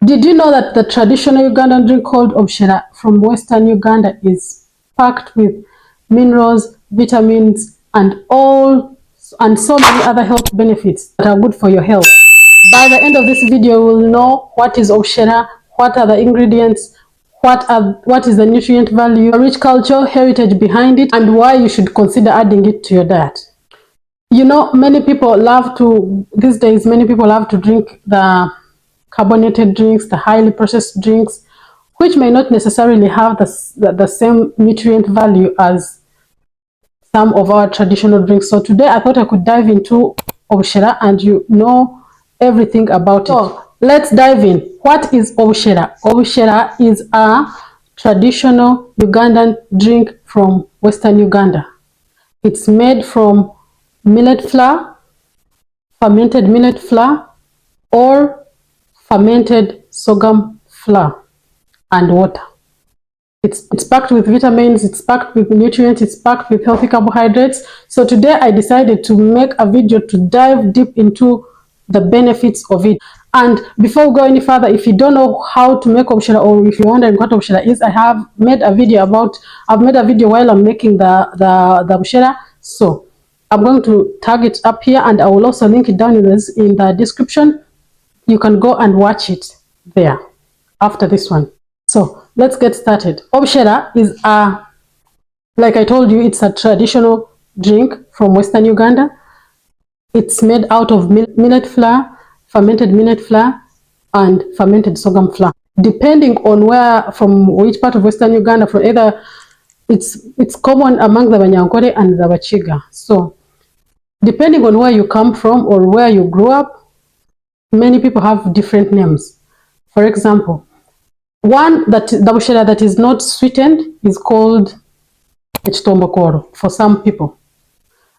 Did you know that the traditional Ugandan drink called Obushera from Western Uganda is packed with minerals, vitamins, and so many other health benefits that are good for your health? By the end of this video, you will know what is Obushera, what are the ingredients, what is the nutrient value, the rich cultural heritage behind it, and why you should consider adding it to your diet. You know, these days, many people love to drink the carbonated drinks, the highly processed drinks, which may not necessarily have the same nutrient value as some of our traditional drinks. So today I thought I could dive into Obushera and you know everything about it. So let's dive in. What is Obushera? Obushera is a traditional Ugandan drink from Western Uganda. It's made from millet flour, fermented millet flour, or fermented sorghum flour and water. It's packed with vitamins, it's packed with nutrients, it's packed with healthy carbohydrates. So today I decided to make a video to dive deep into the benefits of it. And before we go any further, if you don't know how to make Obushera, or if you're wondering what Obushera is, I've made a video while I'm making the Obushera. So I'm going to tag it up here, and I will also link it down in the description. You can go and watch it there after this one. So let's get started. Obushera is like I told you, it's a traditional drink from Western Uganda. It's made out of millet flour, fermented millet flour, and fermented sorghum flour. Depending on from which part of Western Uganda, from either it's common among the Banyankore and the Bachiga. So depending on where you come from or where you grew up, many people have different names. For example, the Obushera that is not sweetened is called Ekitombokoro for some people.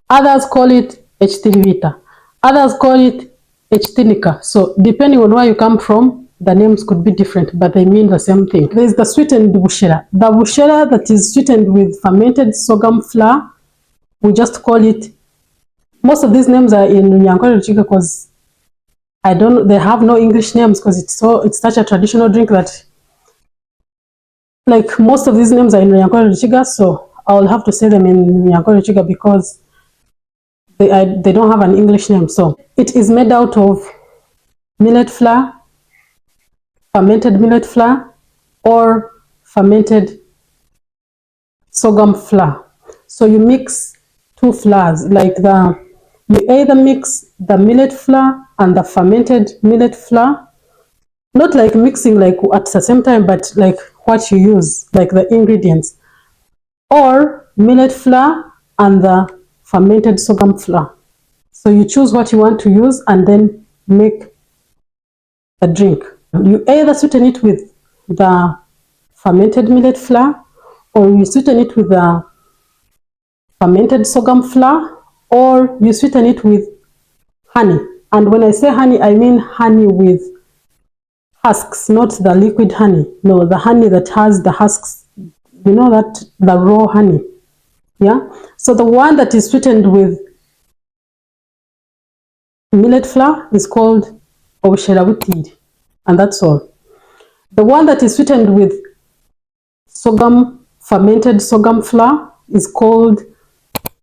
Others call it Ekitiribita. Others call it Ekitinika. So depending on where you come from, the names could be different, but they mean the same thing. There is the sweetened Obushera. The Obushera that is sweetened with fermented sorghum flour, we just call it. Most of these names are in Nyankore because they have no English names, because it's such a traditional drink that, like, most of these names are in Nyankore, so I'll have to say them in Nyankore because they don't have an English name. So it is made out of millet flour, fermented millet flour, or fermented sorghum flour. So you mix two flours, you either mix the millet flour and the fermented millet flour, not like mixing like at the same time, but like what you use, like the ingredients, or millet flour and the fermented sorghum flour. So you choose what you want to use and then make a drink. You either sweeten it with the fermented millet flour, or you sweeten it with the fermented sorghum flour, or you sweeten it with honey. And when I say honey, I mean honey with husks, not the liquid honey. No, the honey that has the husks. You know that, the raw honey. Yeah. So the one that is sweetened with millet flour is called Obushera witid, and that's all. The one that is sweetened with fermented sorghum flour is called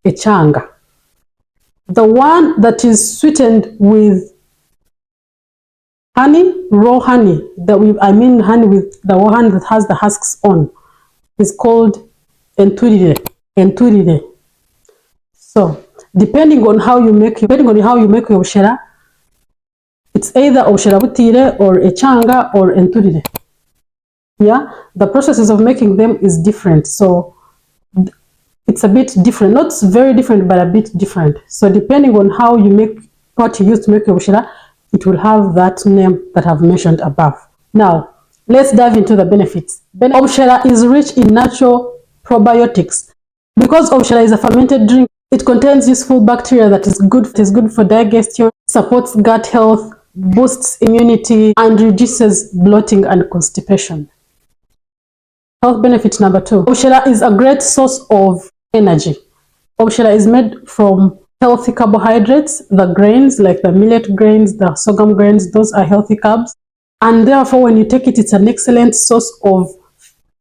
Echanga. The one that is sweetened with honey, raw honey, honey with the raw honey that has the husks on, is called Enturire. So depending on how you make your Obushera, it's either Obushera witid or Echanga or Enturire. Yeah, the processes of making them is different. So it's a bit different, not very different, but a bit different. So depending on how you make, what you use to make your Obushera, it will have that name that I've mentioned above. Now, let's dive into the benefits. Obushera is rich in natural probiotics. Because Obushera is a fermented drink, it contains useful bacteria that is good for digestion, supports gut health, boosts immunity, and reduces bloating and constipation. Health benefit number 2. Obushera is a great source of energy. Obushera is made from healthy carbohydrates. The grains, like the millet grains, the sorghum grains, those are healthy carbs. and therefore when you take it, it's an excellent source of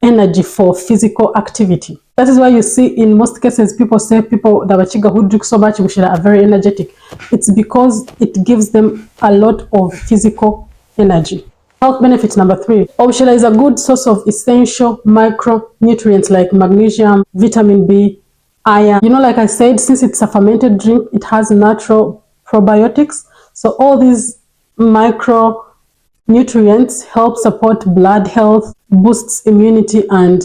energy for physical activity. That is why you see in most cases people say people that Wachiga who drink so much Obushera are very energetic. It's because it gives them a lot of physical energy. Health benefit number 3. Obushera is a good source of essential micronutrients like magnesium, vitamin B, iron. You know, like I said, since it's a fermented drink, it has natural probiotics. So all these micronutrients help support blood health, boosts immunity, and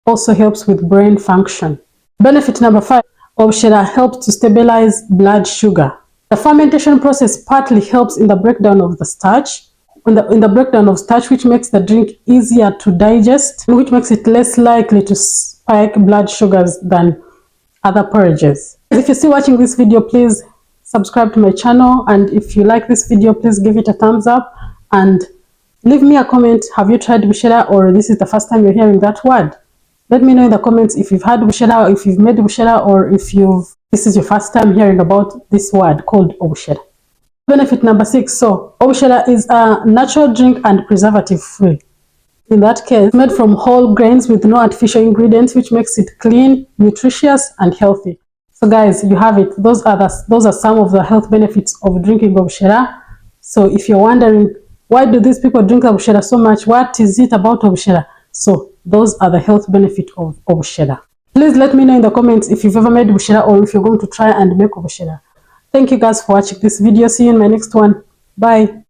also helps with brain function. Benefit number 5. Obushera helps to stabilize blood sugar. The fermentation process partly helps in the breakdown of the starch, which makes the drink easier to digest, and which makes it less likely to spike blood sugars than other porridges. If you're still watching this video, please subscribe to my channel, and if you like this video, please give it a thumbs up and leave me a comment. Have you tried Obushera, or this is the first time you're hearing that word? Let me know in the comments if you've had Obushera, or if you've made Obushera, or if this is your first time hearing about this word called Obushera. Benefit number 6. So Obushera is a natural drink and preservative free. In that case, made from whole grains with no artificial ingredients, which makes it clean, nutritious, and healthy. So guys, you have it. Those are some of the health benefits of drinking Obushera. So if you're wondering, why do these people drink Obushera so much? What is it about Obushera? So those are the health benefits of Obushera. Please let me know in the comments if you've ever made Obushera, or if you're going to try and make Obushera. Thank you guys for watching this video. See you in my next one. Bye.